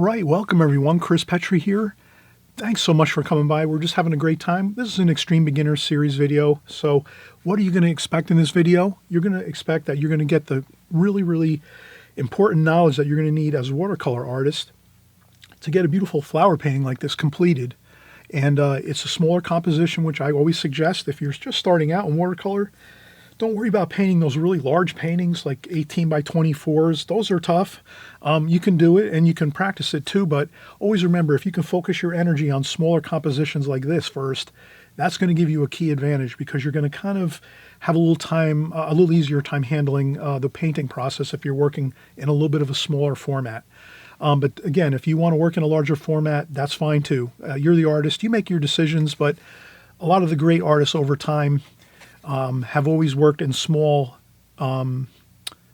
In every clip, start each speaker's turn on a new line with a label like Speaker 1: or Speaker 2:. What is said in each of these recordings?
Speaker 1: right, welcome everyone. Chris Petri here. Thanks so much for coming by. We're just having a great time. This is an Extreme Beginner Series video. So what are you going to expect in this video? You're going to expect that you're going to get the really important knowledge that you're going to need as a watercolor artist to get a beautiful flower painting like this completed. And it's a smaller composition, which I always suggest if you're just starting out in watercolor. Don't worry about painting those really large paintings like 18 by 24s. Those are tough. You can do it and you can practice it too, but always remember, if you can focus your energy on smaller compositions like this first, that's going to give you a key advantage because you're going to kind of have a little easier time handling the painting process if you're working in a little bit of a smaller format. But again, if you want to work in a larger format, that's fine too. You're the artist, you make your decisions, but a lot of the great artists over time have always worked in small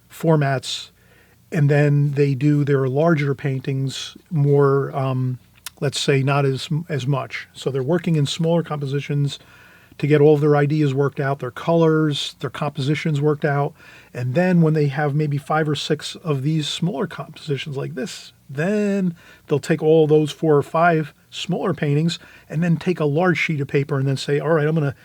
Speaker 1: formats, and then they do their larger paintings more, let's say, not as much. So they're working in smaller compositions to get all of their ideas worked out, their colors, their compositions worked out, and then when they have maybe 5 or 6 of these smaller compositions like this, then they'll take all those 4 or 5 smaller paintings and then take a large sheet of paper and then say, all right, I'm going to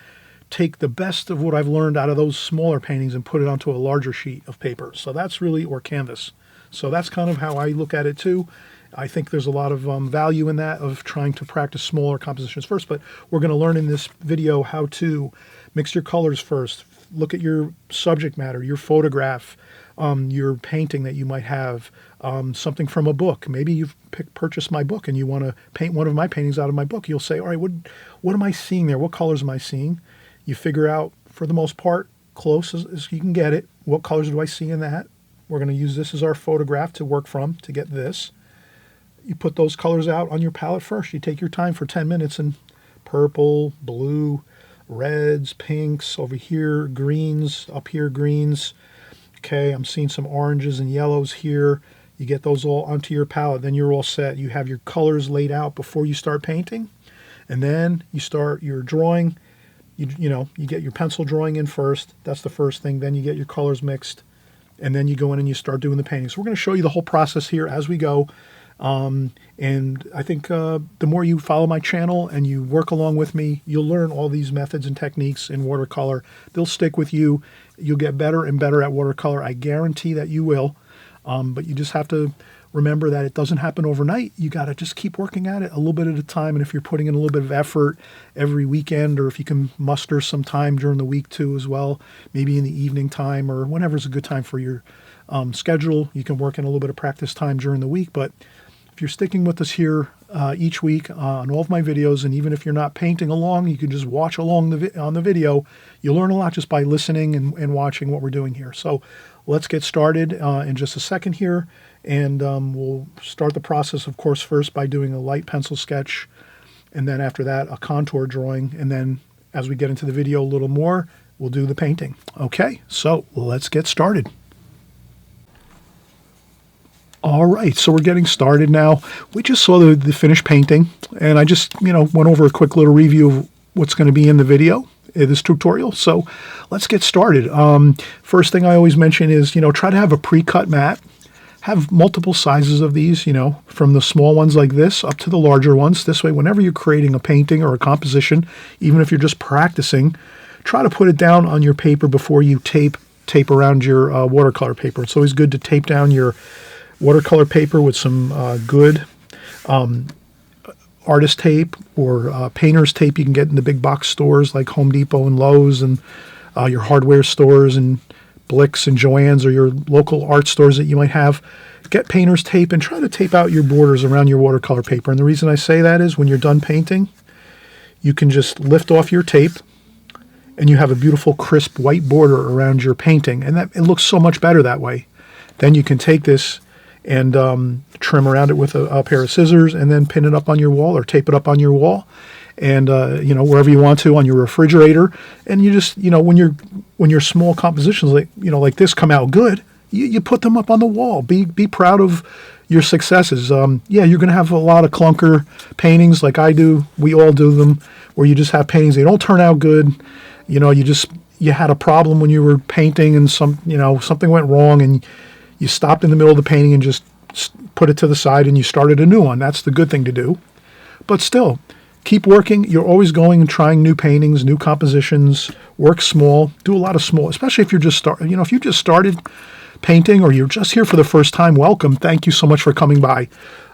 Speaker 1: take the best of what I've learned out of those smaller paintings and put it onto a larger sheet of paper. So that's really, or canvas. So that's kind of how I look at it too. I think there's a lot of value in that, of trying to practice smaller compositions first, but we're going to learn in this video how to mix your colors first, look at your subject matter, your photograph, your painting that you might have, something from a book. Maybe you've purchased my book and you want to paint one of my paintings out of my book. You'll say, all right, what am I seeing there? What colors am I seeing? You figure out, for the most part, close as you can get it, what colors do I see in that? We're going to use this as our photograph to work from to get this. You put those colors out on your palette first. You take your time for 10 minutes and purple, blue, reds, pinks, over here, greens, up here, greens. Okay, I'm seeing some oranges and yellows here. You get those all onto your palette, then you're all set. You have your colors laid out before you start painting, and then you start your drawing. You get your pencil drawing in first. That's the first thing. Then you get your colors mixed, and then you go in and you start doing the painting. So we're going to show you the whole process here as we go. And I think the more you follow my channel and you work along with me, you'll learn all these methods and techniques in watercolor. They'll stick with you. You'll get better and better at watercolor. I guarantee that you will. But you just have to remember that it doesn't happen overnight. You got to just keep working at it a little bit at a time. And if you're putting in a little bit of effort every weekend, or if you can muster some time during the week too as well, maybe in the evening time or whenever's a good time for your schedule, you can work in a little bit of practice time during the week. But if you're sticking with us here each week on all of my videos, and even if you're not painting along, you can just watch along on the video. You'll learn a lot just by listening and watching what we're doing here. So let's get started in just a second here. And we'll start the process, of course, first by doing a light pencil sketch, and then after that, a contour drawing. And then as we get into the video a little more, we'll do the painting. Okay, so let's get started. All right, so we're getting started now. We just saw the finished painting, and I just, went over a quick little review of what's going to be in the video, this tutorial. So let's get started. First thing I always mention is, try to have a pre-cut mat. Have multiple sizes of these, from the small ones like this up to the larger ones. This way, whenever you're creating a painting or a composition, even if you're just practicing, try to put it down on your paper before you tape around your watercolor paper. It's always good to tape down your watercolor paper with some good artist tape or painter's tape you can get in the big box stores like Home Depot and Lowe's, and your hardware stores and Blick's and Joann's, or your local art stores that you might have. Get painter's tape and try to tape out your borders around your watercolor paper. And the reason I say that is when you're done painting, you can just lift off your tape and you have a beautiful crisp white border around your painting, and it looks so much better that way. Then you can take this and trim around it with a pair of scissors and then pin it up on your wall or tape it up on your wall, and wherever you want to, on your refrigerator. And you just, when your small compositions like this come out good, you put them up on the wall. Be proud of your successes. Yeah, you're going to have a lot of clunker paintings like I do. We all do them, where you just have paintings, they don't turn out good. You had a problem when you were painting and something went wrong, and you stopped in the middle of the painting and just put it to the side and you started a new one. That's the good thing to do. But still, keep working. You're always going and trying new paintings, new compositions. Work small. Do a lot of small, especially if you're just if you just started painting or you're just here for the first time. Welcome. Thank you so much for coming by.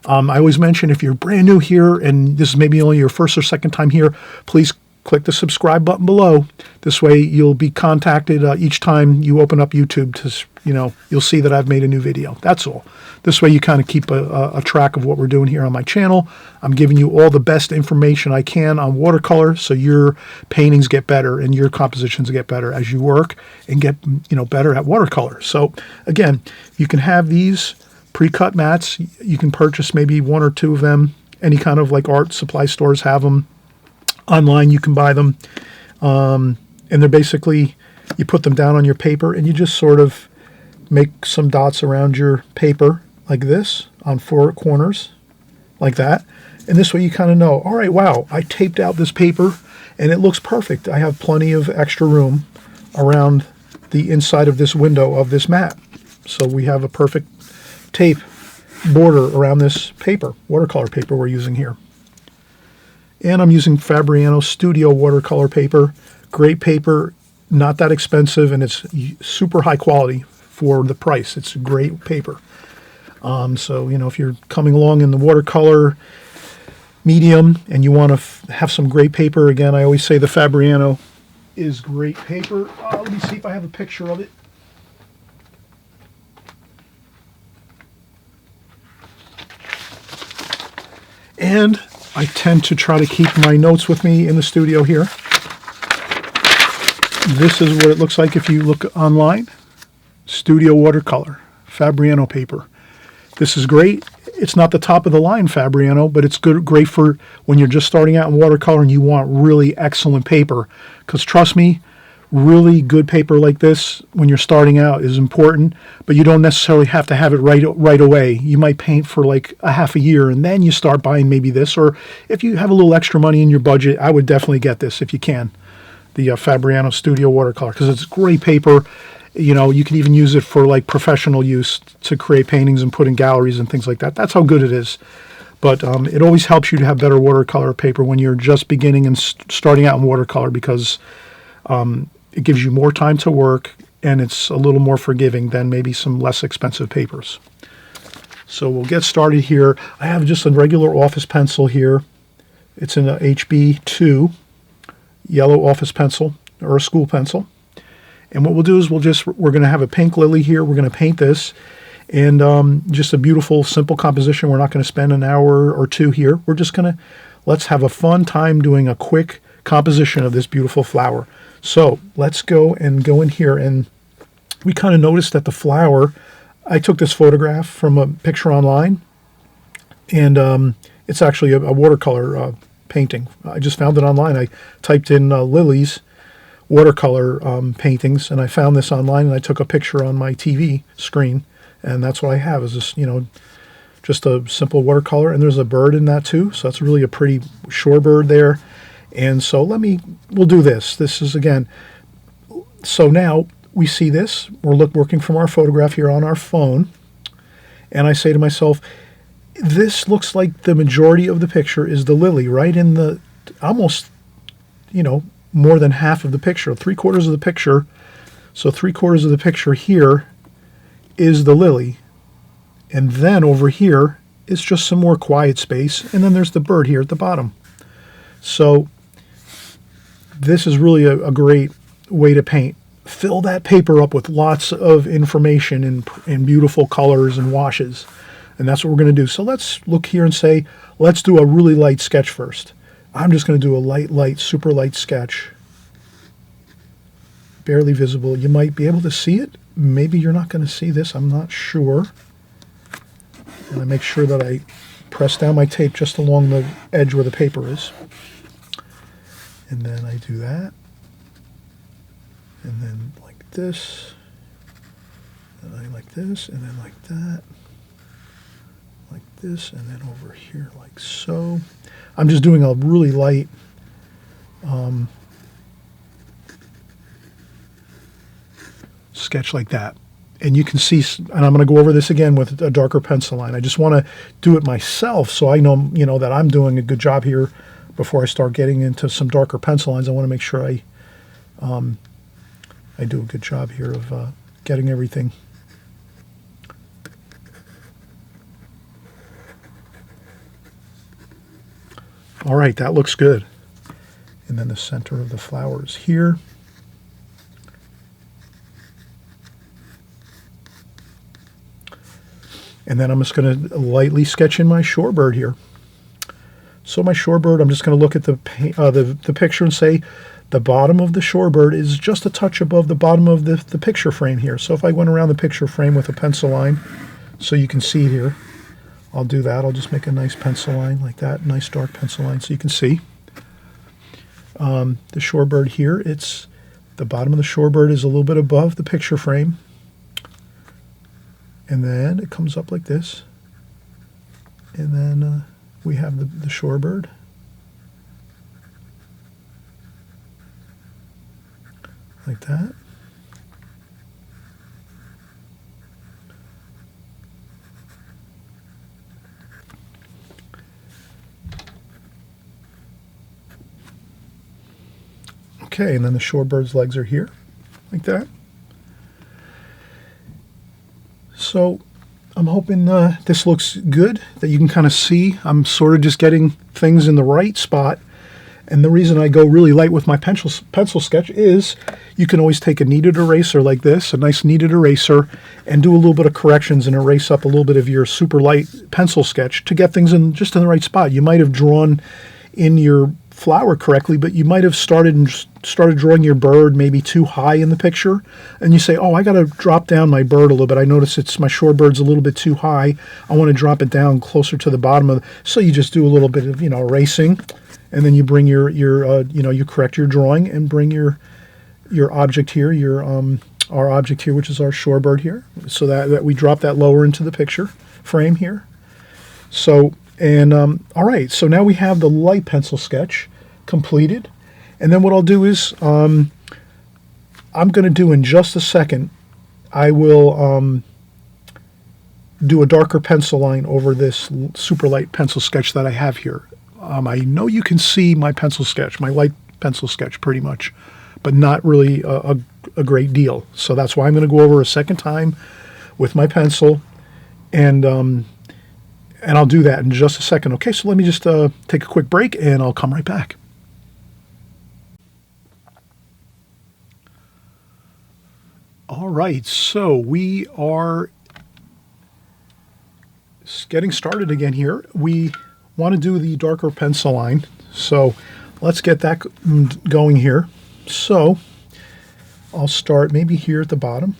Speaker 1: I always mention if you're brand new here and this is maybe only your first or second time here, please click the subscribe button below. This way you'll be contacted each time you open up YouTube to, you'll see that I've made a new video. That's all. This way you kind of keep a track of what we're doing here on my channel. I'm giving you all the best information I can on watercolor so your paintings get better and your compositions get better as you work and get, better at watercolor. So again, you can have these pre-cut mats. You can purchase maybe one or two of them. Any kind of like art supply stores have them. Online, you can buy them, and they're basically, you put them down on your paper and you just sort of make some dots around your paper like this on 4 corners, like that. And this way you kind of know, all right, wow, I taped out this paper and it looks perfect. I have plenty of extra room around the inside of this window of this mat. So we have a perfect tape border around this paper, watercolor paper we're using here. And I'm using Fabriano Studio watercolor paper. Great paper, not that expensive, and it's super high quality for the price. It's a great paper. So, if you're coming along in the watercolor medium and you want to have some great paper, again, I always say the Fabriano is great paper. Let me see if I have a picture of it. And I tend to try to keep my notes with me in the studio here. This is what it looks like if you look online. Studio watercolor, Fabriano paper. This is great. It's not the top of the line Fabriano, but it's great for when you're just starting out in watercolor and you want really excellent paper. Because trust me, really good paper like this when you're starting out is important, but you don't necessarily have to have it right away. You might paint for like a half a year and then you start buying maybe this, or if you have a little extra money in your budget, I would definitely get this if you can, the Fabriano Studio watercolor, because it's great paper. You can even use it for like professional use to create paintings and put in galleries and things like that. That's how good it is. But it always helps you to have better watercolor paper when you're just beginning and starting out in watercolor, because it gives you more time to work and it's a little more forgiving than maybe some less expensive papers. So we'll get started here. I have just a regular office pencil here. It's an HB2 yellow office pencil or a school pencil. And what we'll do is we're going to have a pink lily here. We're going to paint this, and just a beautiful, simple composition. We're not going to spend an hour or two here. We're just going to, let's have a fun time doing a quick composition of this beautiful flower. So let's go in here, and we kind of noticed that the flower, I took this photograph from a picture online, and it's actually a watercolor painting. I just found it online. I typed in lilies watercolor paintings, and I found this online, and I took a picture on my TV screen, and that's what I have is this, just a simple watercolor, and there's a bird in that too, so that's really a pretty shorebird there. And so we'll do this. This is, again, so now we see this. We're working from our photograph here on our phone, and I say to myself, this looks like the majority of the picture is the lily, right in the, almost, more than half of the picture, 3/4 of the picture. So 3/4 of the picture here is the lily. And then over here is just some more quiet space. And then there's the bird here at the bottom. So this is really a great way to paint. Fill that paper up with lots of information and beautiful colors and washes. And that's what we're going to do. So let's look here and say, let's do a really light sketch first. I'm just going to do a light, super light sketch. Barely visible. You might be able to see it. Maybe you're not going to see this. I'm not sure. And I make sure that I press down my tape just along the edge where the paper is. And then I do that. And then like this. And I like this. And then like that. Like this. And then over here like so. I'm just doing a really light sketch like that. And you can see, and I'm going to go over this again with a darker pencil line. I just want to do it myself so I know, that I'm doing a good job here before I start getting into some darker pencil lines. I want to make sure I do a good job here of getting everything. All right, that looks good. And then the center of the flowers here. And then I'm just going to lightly sketch in my shorebird here. So my shorebird, I'm just going to look at the picture and say the bottom of the shorebird is just a touch above the bottom of the picture frame here. So if I went around the picture frame with a pencil line, so you can see here, I'll do that. I'll just make a nice pencil line like that, nice dark pencil line so you can see. The shorebird here, the bottom of the shorebird is a little bit above the picture frame. And then it comes up like this. And then we have the shorebird. Like that. Okay, and then the shorebird's legs are here, like that. So I'm hoping this looks good, that you can kind of see I'm sort of just getting things in the right spot. And the reason I go really light with my pencil sketch is you can always take a kneaded eraser like this, a nice kneaded eraser, and do a little bit of corrections and erase up a little bit of your super light pencil sketch to get things just in the right spot. You might have drawn in your flower correctly, but you might have started drawing your bird maybe too high in the picture, and you say, oh, I got to drop down my bird a little bit. I notice my shorebird's a little bit too high. I want to drop it down closer to the bottom of so you just do a little bit of erasing, and then you bring you correct your drawing and bring your object here, our object here, which is our shorebird here, so that we drop that lower into the picture frame here. So. And all right, so now we have the light pencil sketch completed. And then what I'll do is I'm going to do in just a second, I will do a darker pencil line over this super light pencil sketch that I have here. I know you can see my pencil sketch, my light pencil sketch pretty much, but not really a great deal. So that's why I'm going to go over a second time with my pencil, and I'll do that in just a second. Okay, so let me just take a quick break, and I'll come right back. All right, so we are getting started again here. We want to do the darker pencil line, so let's get that going here. So I'll start maybe here at the bottom,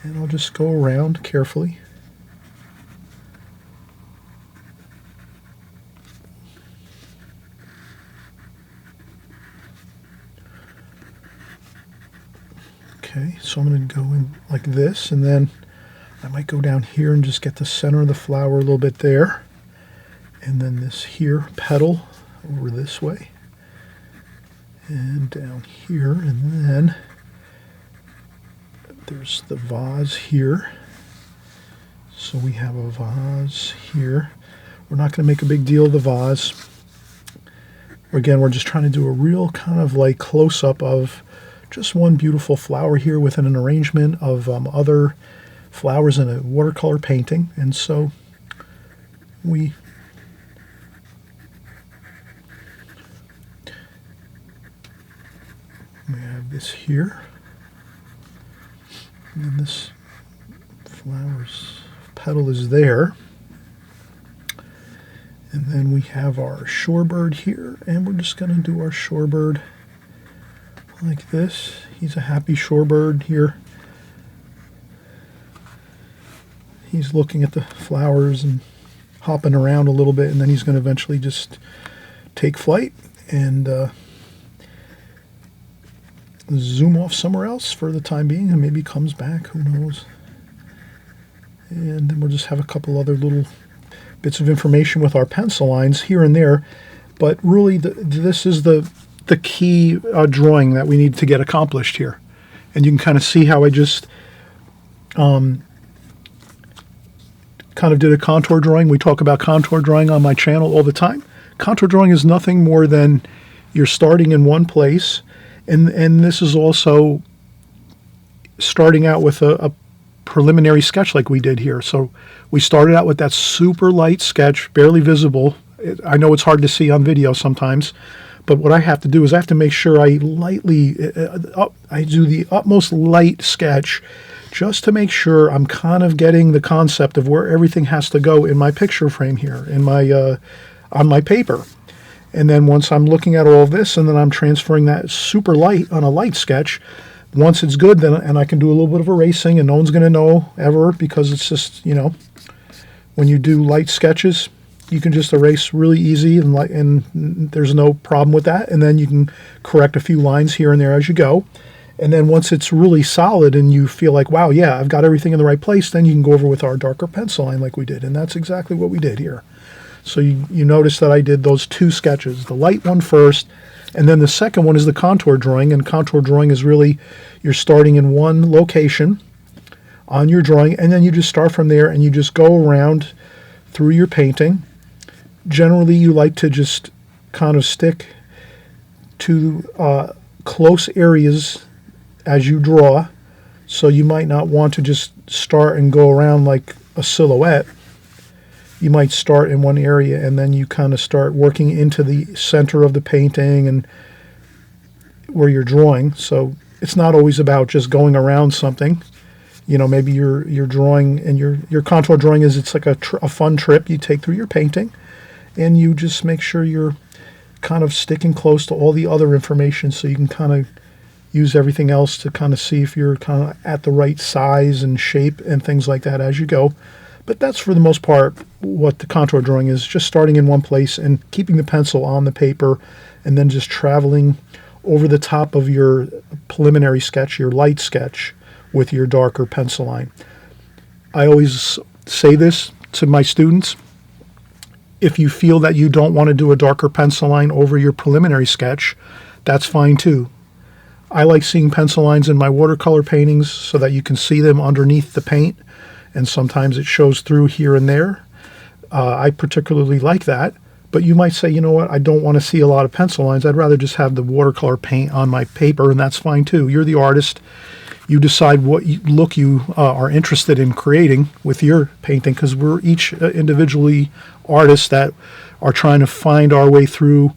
Speaker 1: and I'll just go around carefully. Okay, so I'm going to go in like this, and then I might go down here and just get the center of the flower a little bit there. And then this here petal over this way. And down here, and then there's the vase here. So we have a vase here. We're not going to make a big deal of the vase. Again, we're just trying to do a real kind of like close-up of just one beautiful flower here within an arrangement of other flowers in a watercolor painting. And so we have this here, and then this flower's petal is there. And then we have our shorebird here, and we're just going to do our shorebird like this. He's a happy shorebird here. He's looking at the flowers and hopping around a little bit, and then he's going to eventually just take flight and zoom off somewhere else for the time being, and maybe comes back, who knows. And then we'll just have a couple other little bits of information with our pencil lines here and there, but really this is the key drawing that we need to get accomplished here. And you can kind of see how I just Kind of did a contour drawing. We talk about contour drawing on my channel all the time. Contour drawing is nothing more than you're starting in one place, and this is also starting out with a preliminary sketch like we did here. So we started out with that super light sketch, barely visible. I know it's hard to see on video sometimes, but what I have to do is I have to make sure I lightly, I do the utmost light sketch just to make sure I'm kind of getting the concept of where everything has to go in my picture frame here, in my on my paper. And then once I'm looking at all of this, and then I'm transferring that super light on a light sketch, once it's good, then and I can do a little bit of erasing, and no one's going to know ever, because it's just, you know, when you do light sketches, you can just erase really easy, and there's no problem with that. And then you can correct a few lines here and there as you go. And then once it's really solid and you feel like, wow, yeah, I've got everything in the right place, then you can go over with our darker pencil line like we did. And that's exactly what we did here. So you notice that I did those two sketches, the light one first, and then the second one is the contour drawing. And contour drawing is really, you're starting in one location on your drawing, and then you just start from there and you just go around through your painting. Generally, you like to just kind of stick to close areas as you draw, so you might not want to just start and go around like a silhouette. You might start in one area and then you kind of start working into the center of the painting and where you're drawing. So it's not always about just going around something. You know, maybe you're drawing, and your contour drawing is, it's like a fun trip you take through your painting, and you just make sure you're kind of sticking close to all the other information, so you can kind of use everything else to kind of see if you're kind of at the right size and shape and things like that as you go. But that's, for the most part, what the contour drawing is, just starting in one place and keeping the pencil on the paper, and then just traveling over the top of your preliminary sketch, your light sketch, with your darker pencil line. I always say this to my students: if you feel that you don't want to do a darker pencil line over your preliminary sketch, that's fine too. I like seeing pencil lines in my watercolor paintings so that you can see them underneath the paint, and sometimes it shows through here and there. I particularly like that, but you might say, you know what, I don't want to see a lot of pencil lines. I'd rather just have the watercolor paint on my paper, and that's fine too. You're the artist. You decide what look you are interested in creating with your painting, because we're each individually artists that are trying to find our way through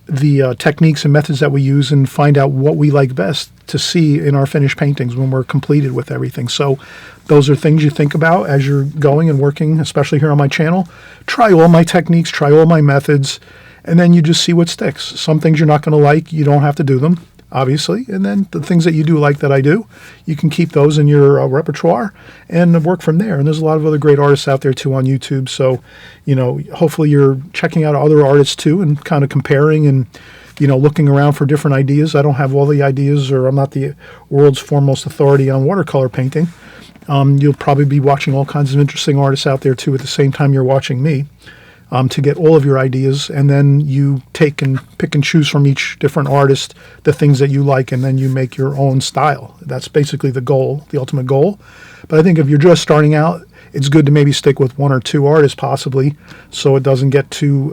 Speaker 1: the techniques and methods that we use, and find out what we like best to see in our finished paintings when we're completed with everything. So those are things you think about as you're going and working, especially here on my channel. Try all my techniques, try all my methods, and then you just see what sticks. Some things you're not going to like, you don't have to do them, obviously. And then the things that you do like that I do, you can keep those in your repertoire and work from there. And there's a lot of other great artists out there too on YouTube. So, you know, hopefully you're checking out other artists too, and kind of comparing and, you know, looking around for different ideas. I don't have all the ideas, or I'm not the world's foremost authority on watercolor painting. You'll probably be watching all kinds of interesting artists out there too at the same time you're watching me, to get all of your ideas, and then you take and pick and choose from each different artist the things that you like, and then you make your own style. That's basically the goal, the ultimate goal. But I think if you're just starting out, it's good to maybe stick with one or two artists possibly, so it doesn't get too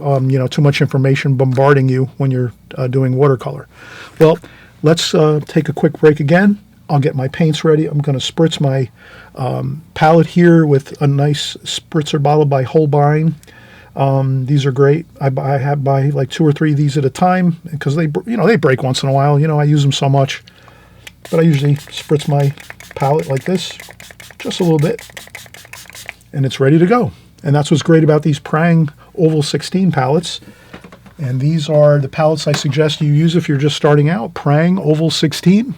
Speaker 1: too much information bombarding you when you're doing watercolor. Well, let's take a quick break again. I'll get my paints ready. I'm going to spritz my palette here with a nice spritzer bottle by Holbein. These are great. I buy like 2 or 3 of these at a time, because they break once in a while. I use them so much, but I usually spritz my palette like this, just a little bit, and it's ready to go. And that's what's great about these Prang Oval 16 palettes. And these are the palettes I suggest you use if you're just starting out. Prang Oval 16.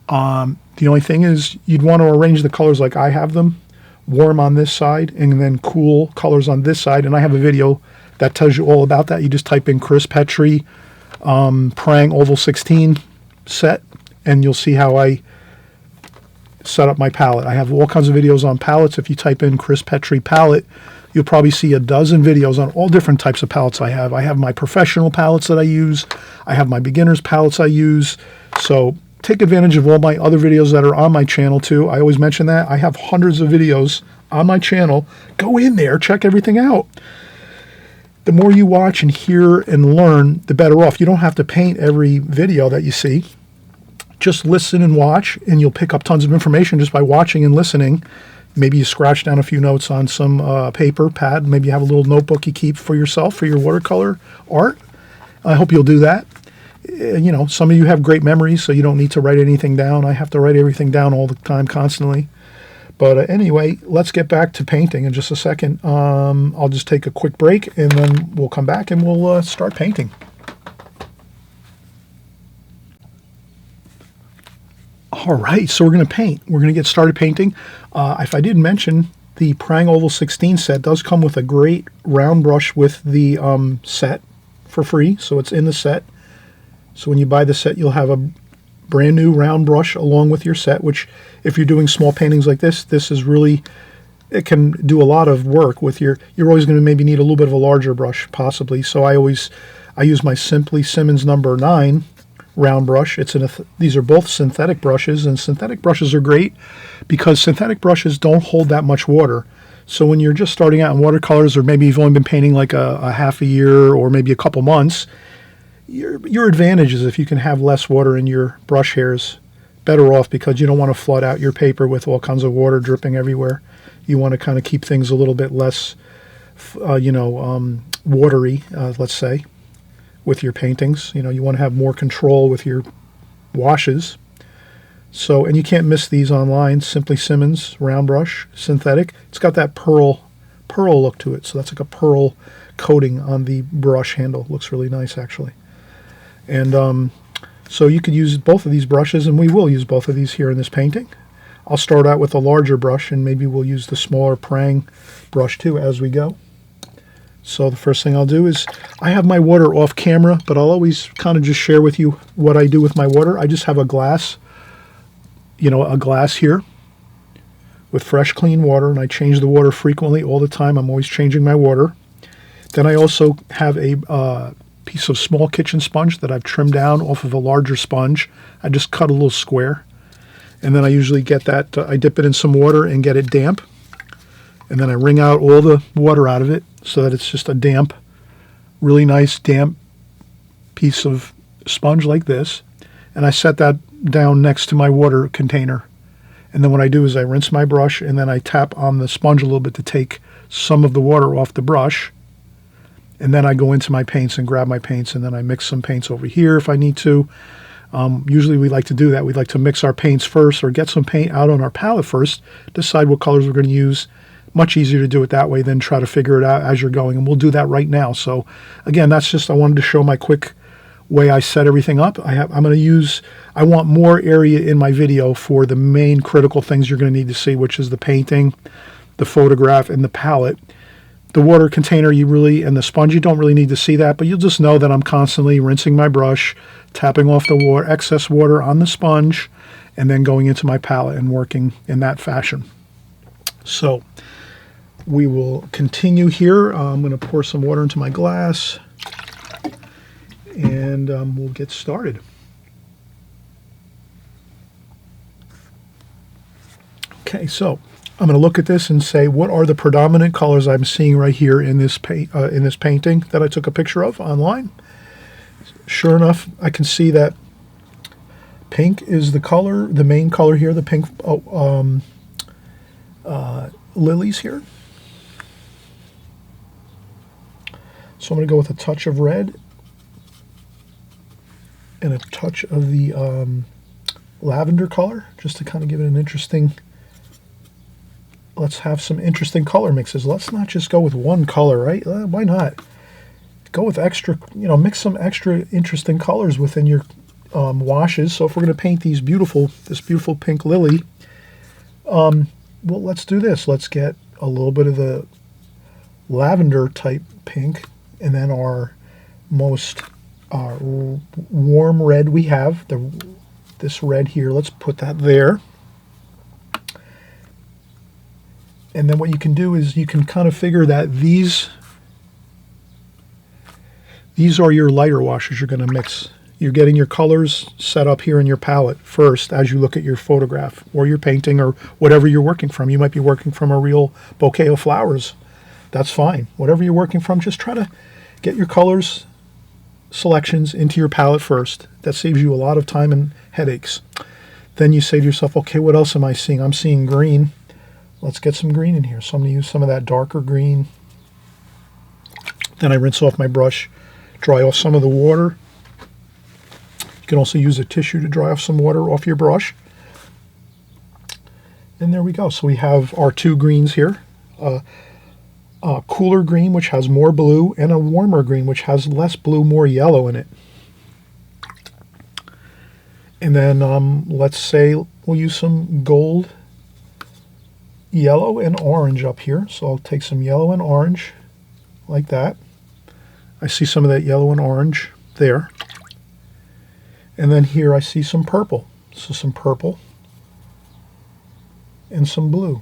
Speaker 1: The only thing is, you'd want to arrange the colors like I have them. Warm on this side, and then cool colors on this side. And I have a video that tells you all about that. You just type in Chris Petri Prang Oval 16 set, and you'll see how I set up my palette. I have all kinds of videos on palettes. If you type in Chris Petri palette, you'll probably see a dozen videos on all different types of palettes I have. I have my professional palettes that I use. I have my beginner's palettes I use. So take advantage of all my other videos that are on my channel too. I always mention that. I have hundreds of videos on my channel. Go in there, check everything out. The more you watch and hear and learn, the better off. You don't have to paint every video that you see. Just listen and watch, and you'll pick up tons of information just by watching and listening. Maybe you scratch down a few notes on some paper, pad. Maybe you have a little notebook you keep for yourself for your watercolor art. I hope you'll do that. You know, some of you have great memories, so you don't need to write anything down. I have to write everything down all the time, constantly. But anyway, let's get back to painting in just a second. I'll just take a quick break, and then we'll come back and we'll start painting. All right, so we're going to paint. We're going to get started painting. If I didn't mention, the Prang Oval 16 set does come with a great round brush with the set for free, so it's in the set. So when you buy the set, you'll have a brand new round brush along with your set, which if you're doing small paintings like this is really, it can do a lot of work with you're always going to maybe need a little bit of a larger brush possibly. So I use my Simply Simmons number 9 round brush. These are both synthetic brushes, and synthetic brushes are great because synthetic brushes don't hold that much water. So when you're just starting out in watercolors, or maybe you've only been painting like a half a year or maybe a couple months, your advantage is if you can have less water in your brush hairs, better off, because you don't want to flood out your paper with all kinds of water dripping everywhere. You want to kind of keep things a little bit less, watery, let's say, with your paintings. You know, you want to have more control with your washes. So, and you can't miss these online. Simply Simmons round brush, synthetic. It's got that pearl look to it. So that's like a pearl coating on the brush handle. Looks really nice, actually. And so you could use both of these brushes, and we will use both of these here in this painting. I'll start out with a larger brush, and maybe we'll use the smaller Prang brush too as we go. So the first thing I'll do is, I have my water off camera, but I'll always kind of just share with you what I do with my water. I just have a glass, a glass here with fresh, clean water, and I change the water frequently all the time. I'm always changing my water. Then I also have a piece of small kitchen sponge that I've trimmed down off of a larger sponge. I just cut a little square, and then I usually get that, I dip it in some water and get it damp, and then I wring out all the water out of it so that it's just a damp, really nice damp piece of sponge like this, and I set that down next to my water container. And then what I do is I rinse my brush, and then I tap on the sponge a little bit to take some of the water off the brush. And then I go into my paints and grab my paints, and then I mix some paints over here if I need to. Usually we like to do that. We'd like to mix our paints first, or get some paint out on our palette first, decide what colors we're going to use. Much easier to do it that way than try to figure it out as you're going, and we'll do that right now. So again, that's just, I wanted to show my quick way I set everything up. I want more area in my video for the main critical things you're going to need to see, which is the painting, the photograph, and the palette. The water container, and the sponge, you don't really need to see that, but you'll just know that I'm constantly rinsing my brush, tapping off the excess water on the sponge, and then going into my palette and working in that fashion. So we will continue here. I'm going to pour some water into my glass, and we'll get started. Okay, so I'm going to look at this and say, what are the predominant colors I'm seeing right here in this painting that I took a picture of online? Sure enough, I can see that pink is the color, the main color here, the pink lilies here. So I'm going to go with a touch of red and a touch of the lavender color, just to kind of give it an interesting, let's have some interesting color mixes. Let's not just go with one color, right? Why not? Go with extra, mix some extra interesting colors within your washes. So if we're going to paint this beautiful pink lily, well, let's do this. Let's get a little bit of the lavender type pink, and then our most warm red we have, this red here, let's put that there. And then what you can do is you can kind of figure that these are your lighter washes you're going to mix You're getting your colors set up here in your palette first as you look at your photograph or your painting or whatever you're working from. You might be working from a real bouquet of flowers. That's fine. Whatever you're working from, just try to get your colors selections into your palette first. That saves you a lot of time and headaches. Then you say to yourself, okay, what else am I seeing? I'm seeing green. Let's get some green in here. So I'm going to use some of that darker green. Then I rinse off my brush, dry off some of the water. You can also use a tissue to dry off some water off your brush. And there we go. So we have our two greens here. A cooler green, which has more blue, and a warmer green, which has less blue, more yellow in it. And then let's say we'll use some gold, yellow, and orange up here. So I'll take some yellow and orange like that. I see some of that yellow and orange there. And then here I see some purple. So some purple and some blue.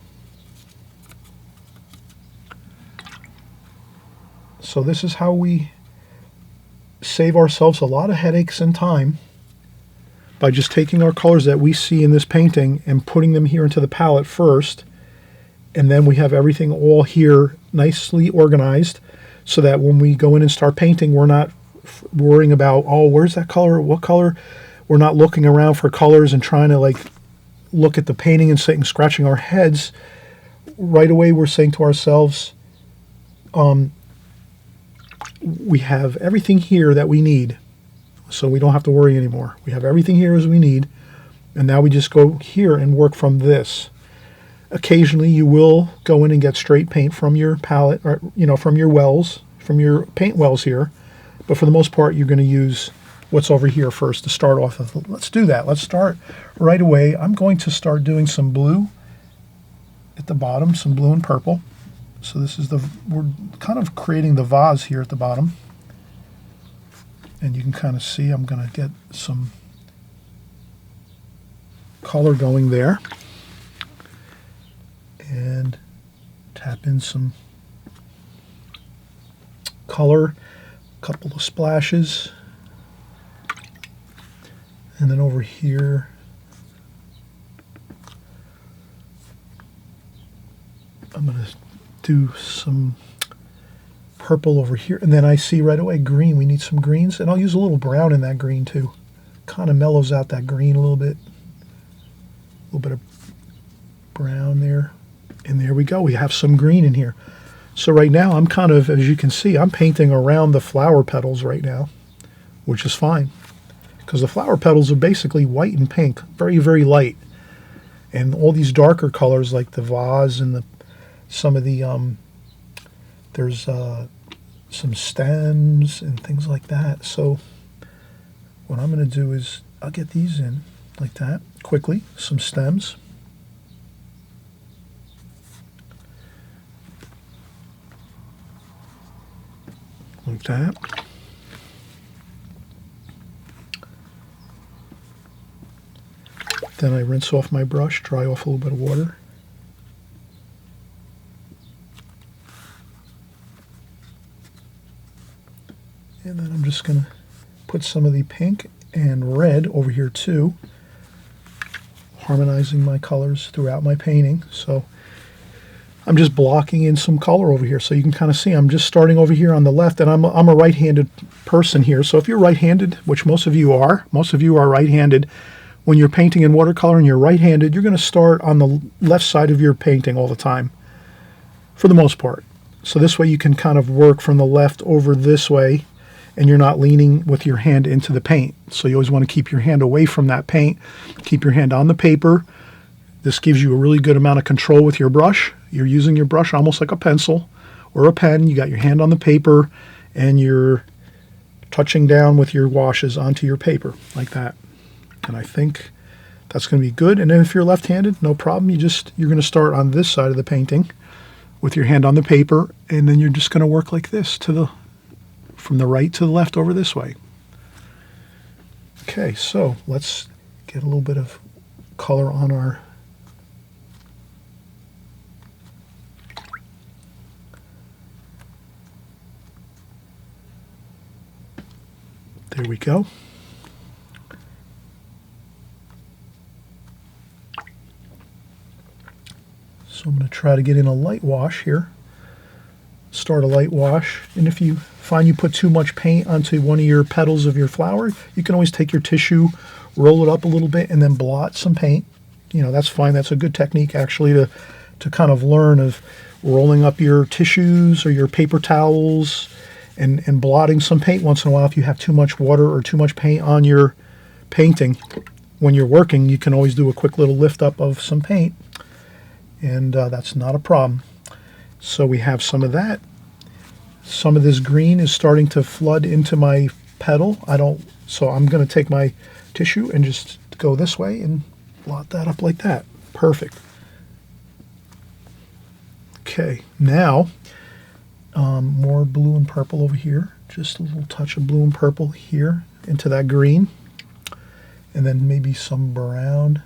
Speaker 1: So this is how we save ourselves a lot of headaches and time by just taking our colors that we see in this painting and putting them here into the palette first. And then we have everything all here nicely organized so that when we go in and start painting, we're not worrying about, oh, where's that color? What color? We're not looking around for colors and trying to like look at the painting and sitting scratching our heads. Right away, we're saying to ourselves, we have everything here that we need, so we don't have to worry anymore. We have everything here as we need, and now we just go here and work from this. Occasionally, you will go in and get straight paint from your palette, or from your wells, from your paint wells here, but for the most part, you're going to use what's over here first to start off with. Let's do that. Let's start right away. I'm going to start doing some blue at the bottom, some blue and purple. So this is we're kind of creating the vase here at the bottom. And you can kind of see I'm going to get some color going there. And tap in some color, a couple of splashes. And then over here, I'm going to do some purple over here, and then I see right away green. We need some greens, and I'll use a little brown in that green too. Kind of mellows out that green a little bit. A little bit of brown there, and there we go. We have some green in here. So right now I'm kind of, as you can see, I'm painting around the flower petals right now, which is fine because the flower petals are basically white and pink, very, very light. And all these darker colors like the vase and some of the, there's some stems and things like that. So what I'm going to do is I'll get these in like that quickly, some stems. Like that. Then I rinse off my brush, dry off a little bit of water. And then I'm just going to put some of the pink and red over here too, harmonizing my colors throughout my painting. So I'm just blocking in some color over here so you can kind of see I'm just starting over here on the left, and I'm a right-handed person here. So if you're right-handed, which most of you are right-handed, when you're painting in watercolor and you're right-handed, you're going to start on the left side of your painting all the time, for the most part. So this way you can kind of work from the left over this way, and you're not leaning with your hand into the paint. So you always want to keep your hand away from that paint. Keep your hand on the paper. This gives you a really good amount of control with your brush. You're using your brush almost like a pencil or a pen. You got your hand on the paper, and you're touching down with your washes onto your paper like that. And I think that's going to be good. And then if you're left-handed, no problem. You're going to start on this side of the painting with your hand on the paper, and then you're just going to work like this from the right to the left over this way. Okay, so let's get a little bit of color on our there we go. So I'm going to try to get in a light wash here. Start a light wash, and if you find you put too much paint onto one of your petals of your flower, you can always take your tissue, roll it up a little bit, and then blot some paint. You know, that's fine. That's a good technique actually to kind of learn of rolling up your tissues or your paper towels and blotting some paint once in a while. If you have too much water or too much paint on your painting when you're working, you can always do a quick little lift up of some paint, and that's not a problem. So we have some of that. Some of this green is starting to flood into my petal. So I'm going to take my tissue and just go this way and blot that up like that. Perfect. Okay, now more blue and purple over here. Just a little touch of blue and purple here into that green. And then maybe some brown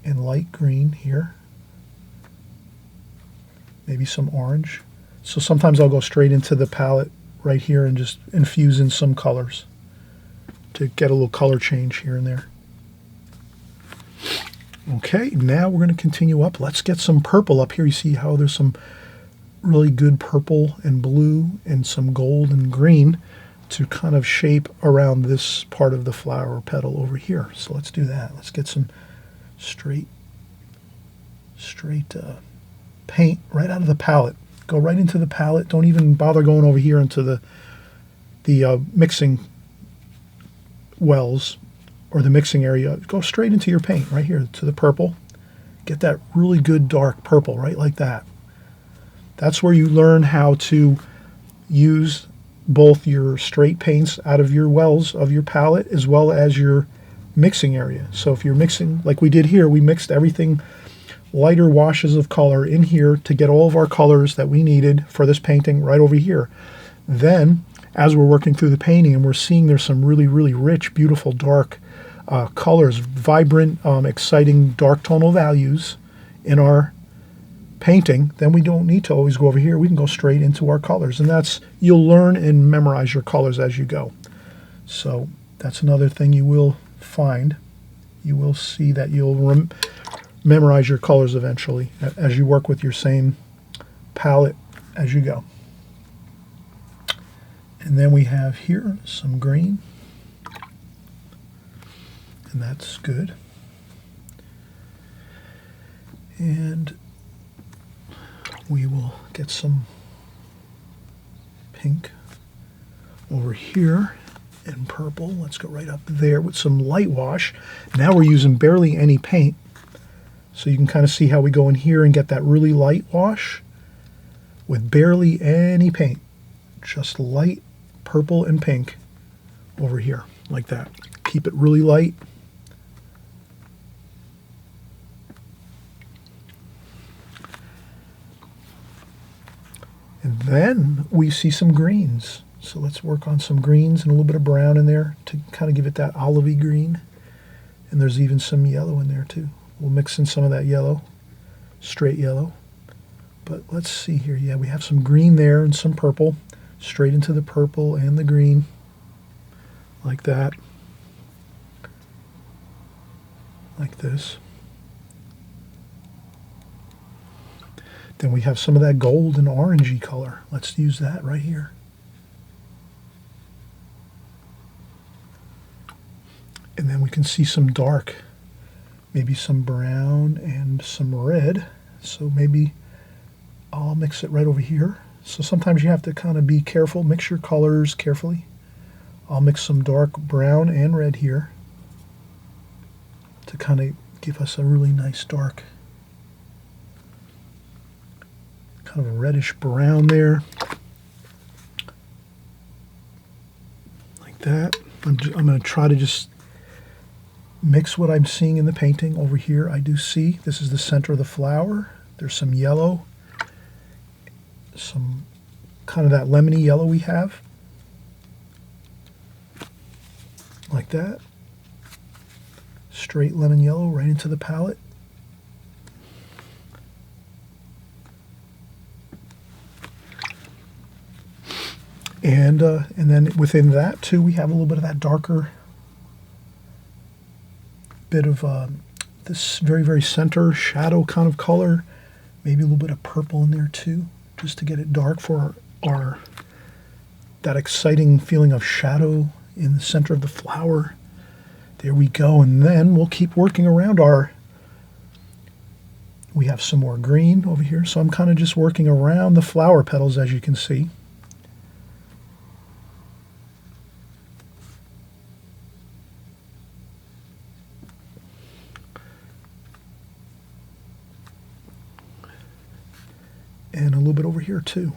Speaker 1: and light green here. Maybe some orange. So sometimes I'll go straight into the palette right here and just infuse in some colors to get a little color change here and there. Okay, now we're going to continue up. Let's get some purple up here. You see how there's some really good purple and blue and some gold and green to kind of shape around this part of the flower petal over here. So let's do that. Let's get some straight paint right out of the palette. Go right into the palette. Don't even bother going over here into the mixing wells or the mixing area. Go straight into your paint right here to the purple. Get that really good dark purple right like that. That's where you learn how to use both your straight paints out of your wells of your palette as well as your mixing area. So if you're mixing like we did here, we mixed everything, lighter washes of color in here to get all of our colors that we needed for this painting right over here. Then, as we're working through the painting and we're seeing there's some really, really rich, beautiful, dark colors, vibrant, exciting, dark tonal values in our painting, then we don't need to always go over here. We can go straight into our colors. And that's, you'll learn and memorize your colors as you go. So that's another thing you will find. You will see that you'll memorize your colors eventually as you work with your same palette as you go. And then we have here some green, and that's good. And we will get some pink over here and purple. Let's go right up there with some light wash. Now we're using barely any paint. So you can kind of see how we go in here and get that really light wash with barely any paint. Just light purple and pink over here, like that. Keep it really light. And then we see some greens. So let's work on some greens and a little bit of brown in there to kind of give it that olivey green. And there's even some yellow in there too. We'll mix in some of that yellow, straight yellow. But let's see here. Yeah, we have some green there and some purple. Straight into the purple and the green, like that. Like this. Then we have some of that gold and orangey color. Let's use that right here. And then we can see some dark. Maybe some brown and some red. So maybe I'll mix it right over here. So sometimes you have to kind of be careful, mix your colors carefully. I'll mix some dark brown and red here to kind of give us a really nice dark, kind of a reddish brown there. Like that. I'm going to try to just mix what I'm seeing in the painting over here. I do see, this is the center of the flower. There's some yellow, some kind of that lemony yellow we have. Like that. Straight lemon yellow right into the palette. And then within that too, we have a little bit of that darker bit of this very, very center shadow kind of color Maybe a little bit of purple in there too, just to get it dark for our that exciting feeling of shadow in the center of the flower. There we go. And then we'll keep working around we have some more green over here. So I'm kind of just working around the flower petals, as you can see. And a little bit over here too.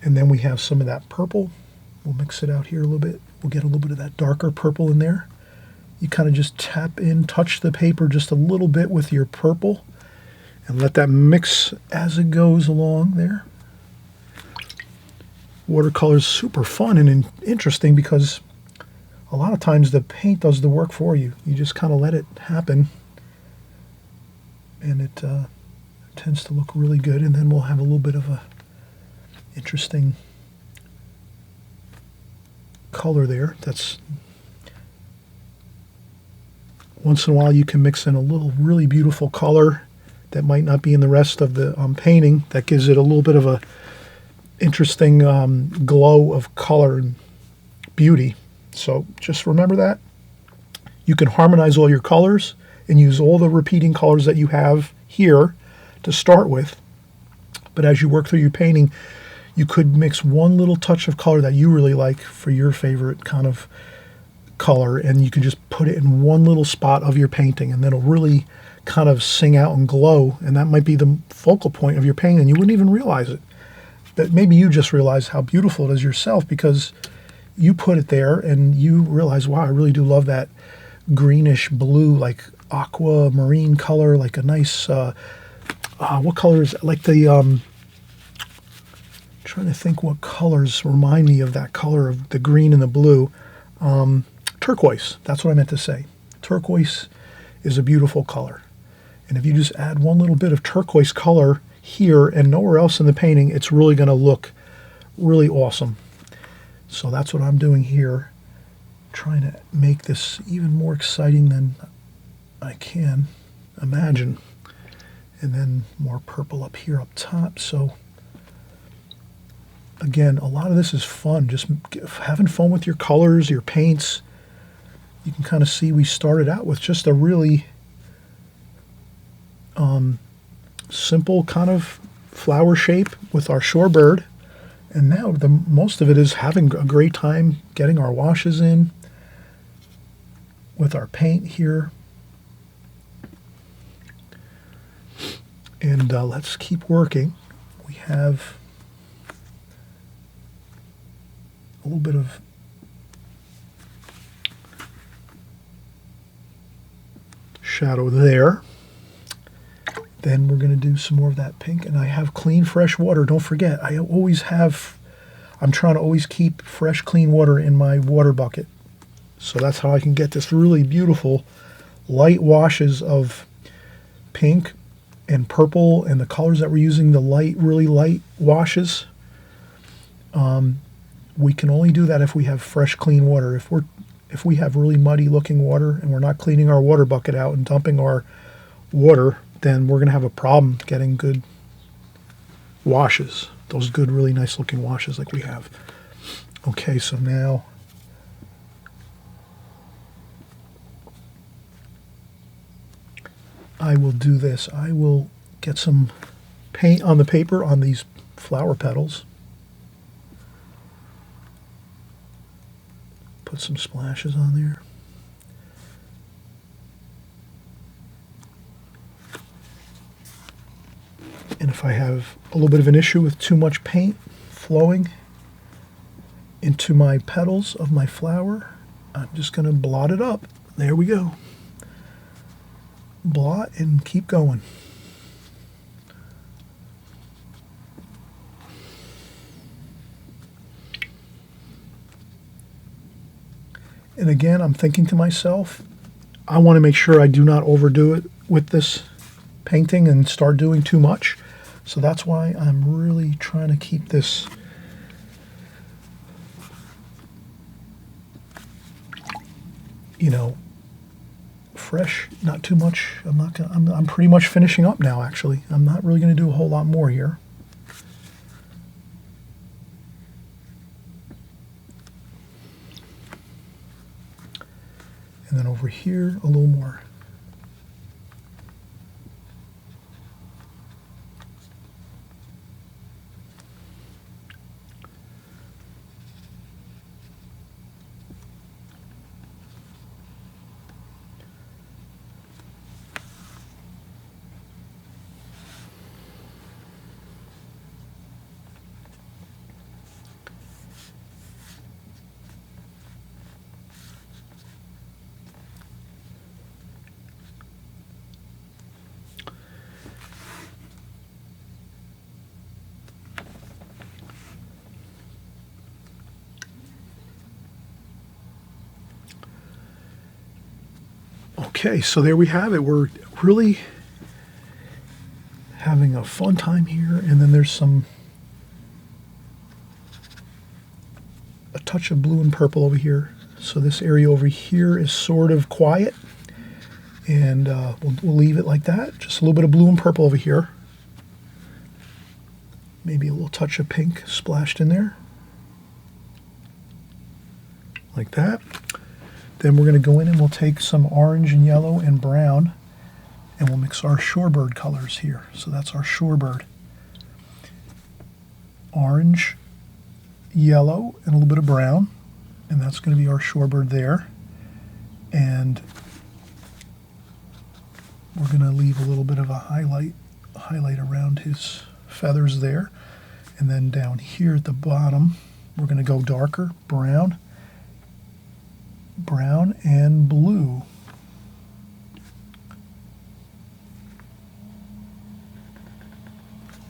Speaker 1: And then we have some of that purple. We'll mix it out here a little bit. We'll get a little bit of that darker purple in there. You kind of just tap in, touch the paper just a little bit with your purple and let that mix as it goes along there. Watercolor is super fun and interesting because a lot of times the paint does the work for you. You just kind of let it happen, and it tends to look really good. And then we'll have a little bit of a interesting color there. That's once in a while you can mix in a little really beautiful color that might not be in the rest of the painting. That gives it a little bit of a interesting glow of color and beauty. So just remember that. You can harmonize all your colors and use all the repeating colors that you have here to start with. But as you work through your painting, you could mix one little touch of color that you really like for your favorite kind of color, and you can just put it in one little spot of your painting, and then it'll really kind of sing out and glow, and that might be the focal point of your painting, and you wouldn't even realize it. That maybe you just realize how beautiful it is yourself because you put it there and you realize, wow, I really do love that greenish blue, like aquamarine color, like a nice, what color is it? Like the, trying to think what colors remind me of that color of the green and the blue. Turquoise, that's what I meant to say. Turquoise is a beautiful color. And if you just add one little bit of turquoise color here and nowhere else in the painting, it's really going to look really awesome. So that's what I'm doing here, trying to make this even more exciting than I can imagine. And then more purple up here up top. So again, a lot of this is fun, just having fun with your colors, your paints. You can kind of see we started out with just a really simple kind of flower shape with our shorebird. And now most of it is having a great time getting our washes in with our paint here. And let's keep working. We have a little bit of shadow there. Then we're going to do some more of that pink, and I have clean, fresh water. Don't forget, I'm trying to always keep fresh, clean water in my water bucket. So that's how I can get this really beautiful light washes of pink and purple and the colors that we're using, the light, really light washes. We can only do that if we have fresh, clean water. If we have really muddy looking water and we're not cleaning our water bucket out and dumping our water, then we're going to have a problem getting good washes. Those good, really nice looking washes like we have. Okay, so now I will do this. I will get some paint on the paper on these flower petals. Put some splashes on there. And if I have a little bit of an issue with too much paint flowing into my petals of my flower, I'm just going to blot it up. There we go. Blot and keep going. And again, I'm thinking to myself, I want to make sure I do not overdo it with this painting and start doing too much. So that's why I'm really trying to keep this fresh, not too much. I'm pretty much finishing up now, actually. I'm not really going to do a whole lot more here. And then over here, a little more. Okay, so there we have it. We're really having a fun time here, and then there's a touch of blue and purple over here. So this area over here is sort of quiet, and we'll leave it like that. Just a little bit of blue and purple over here. Maybe a little touch of pink splashed in there, like that. Then we're going to go in and we'll take some orange and yellow and brown, and we'll mix our shorebird colors here. So that's our shorebird. Orange, yellow, and a little bit of brown, and that's going to be our shorebird there. And we're going to leave a little bit of a highlight around his feathers there. And then down here at the bottom, we're going to go darker, brown and blue.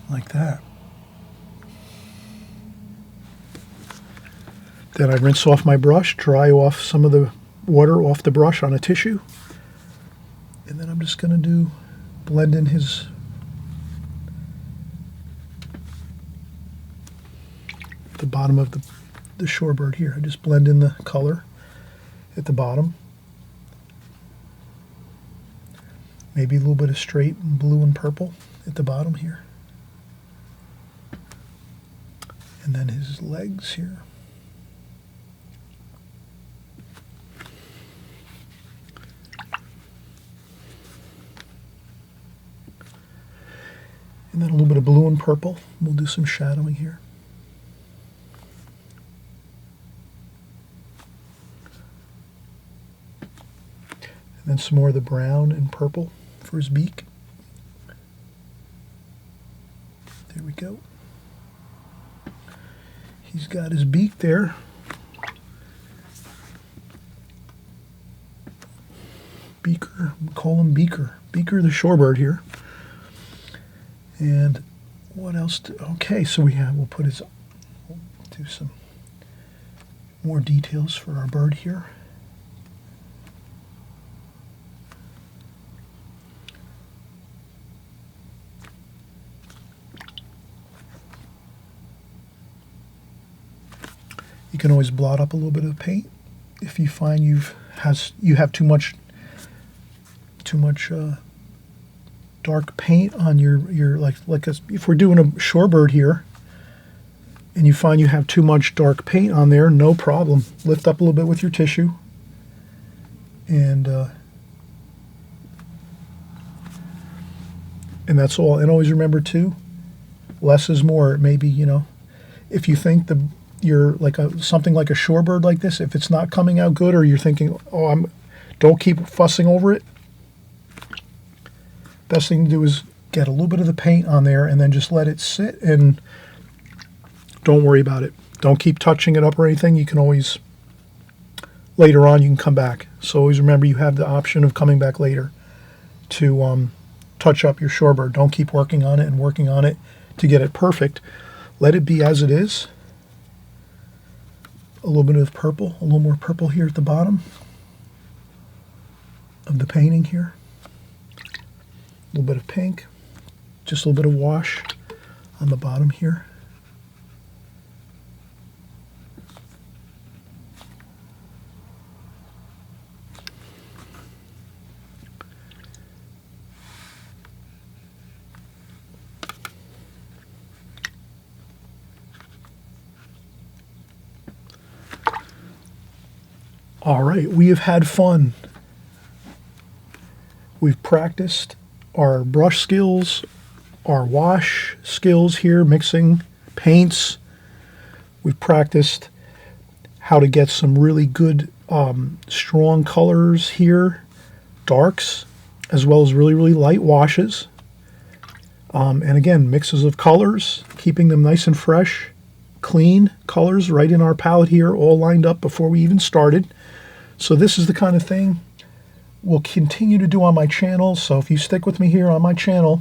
Speaker 1: Like that. Then I rinse off my brush, dry off some of the water off the brush on a tissue. And then I'm just going to blend in the bottom of the shorebird here. I just blend in the color at the bottom. Maybe a little bit of straight blue and purple at the bottom here. And then his legs here. And then a little bit of blue and purple. We'll do some shadowing here. And then some more of the brown and purple for his beak. There we go. He's got his beak there. Beaker, we call him Beaker. Beaker the shorebird here. And what else? Okay, so we'll do some more details for our bird here. You can always blot up a little bit of paint if you find you have too much dark paint on your if we're doing a shorebird here and you find you have too much dark paint on there, no problem. Lift up a little bit with your tissue and that's all. And always remember too, less is more. Maybe, if you think you're like something like a shorebird like this, if it's not coming out good, or you're thinking, don't keep fussing over it. Best thing to do is get a little bit of the paint on there and then just let it sit and don't worry about it. Don't keep touching it up or anything. You can always, later on, you can come back. So always remember you have the option of coming back later to touch up your shorebird. Don't keep working on it to get it perfect. Let it be as it is. A little bit of purple, a little more purple here at the bottom of the painting here. A little bit of pink, just a little bit of wash on the bottom here. All right, we have had fun. We've practiced our brush skills, our wash skills here, mixing paints. We've practiced how to get some really good strong colors here, darks, as well as really, really light washes. And again, mixes of colors, keeping them nice and fresh, clean colors right in our palette here, all lined up before we even started. So this is the kind of thing we'll continue to do on my channel. So if you stick with me here on my channel,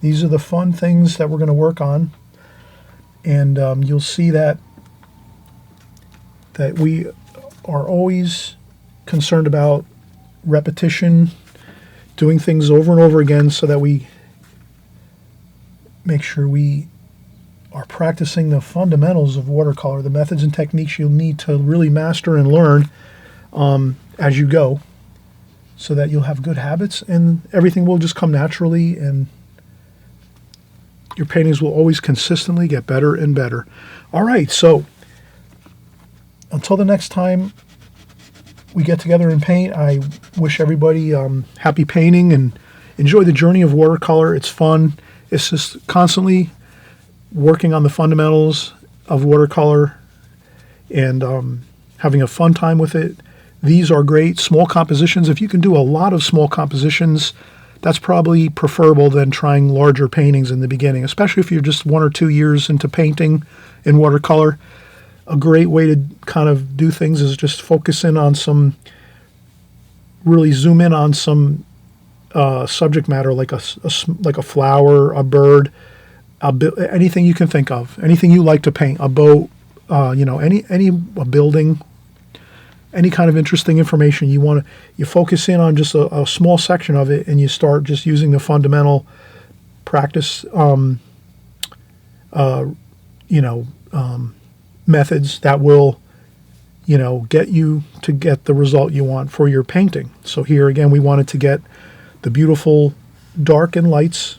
Speaker 1: these are the fun things that we're going to work on. And you'll see that we are always concerned about repetition, doing things over and over again so that we make sure we are practicing the fundamentals of watercolor, the methods and techniques you'll need to really master and learn as you go, so that you'll have good habits and everything will just come naturally and your paintings will always consistently get better and better. All right, so until the next time we get together and paint, I wish everybody happy painting and enjoy the journey of watercolor. It's fun. It's just constantly working on the fundamentals of watercolor and having a fun time with it. These are great small compositions. If you can do a lot of small compositions, that's probably preferable than trying larger paintings in the beginning, especially if you're just 1 or 2 years into painting in watercolor. A great way to kind of do things is just focus in on really zoom in on some subject matter, like a flower, a bird, anything you can think of, anything you like to paint, a boat, a building, any kind of interesting information you focus in on just a small section of it, and you start just using the fundamental practice, methods that will, get you to get the result you want for your painting. So here again, we wanted to get the beautiful dark and lights,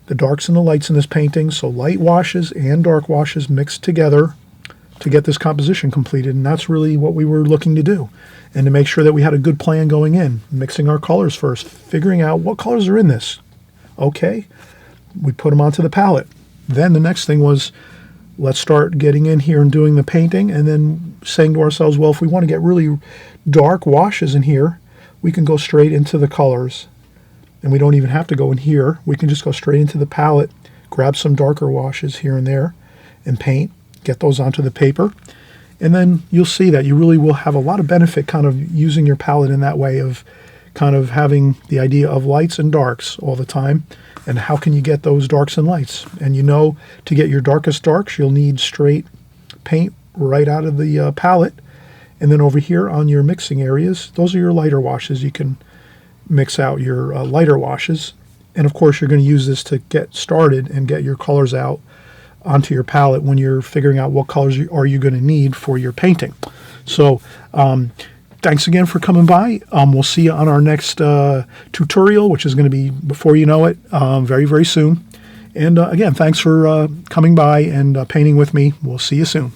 Speaker 1: the darks and the lights in this painting. So light washes and dark washes mixed together to get this composition completed. And that's really what we were looking to do. And to make sure that we had a good plan going in, mixing our colors first, figuring out what colors are in this. Okay, we put them onto the palette. Then the next thing was, let's start getting in here and doing the painting, and then saying to ourselves, well, if we want to get really dark washes in here, we can go straight into the colors. And we don't even have to go in here. We can just go straight into the palette, grab some darker washes here and there, and paint, get those onto the paper. And then you'll see that you really will have a lot of benefit kind of using your palette in that way of kind of having the idea of lights and darks all the time. And how can you get those darks and lights? And to get your darkest darks, you'll need straight paint right out of the palette. And then over here on your mixing areas, those are your lighter washes. You can mix out your lighter washes. And of course, you're going to use this to get started and get your colors out onto your palette when you're figuring out what colors are you going to need for your painting. So thanks again for coming by. We'll see you on our next tutorial, which is going to be, before you know it, very, very soon. And again, thanks for coming by and painting with me. We'll see you soon.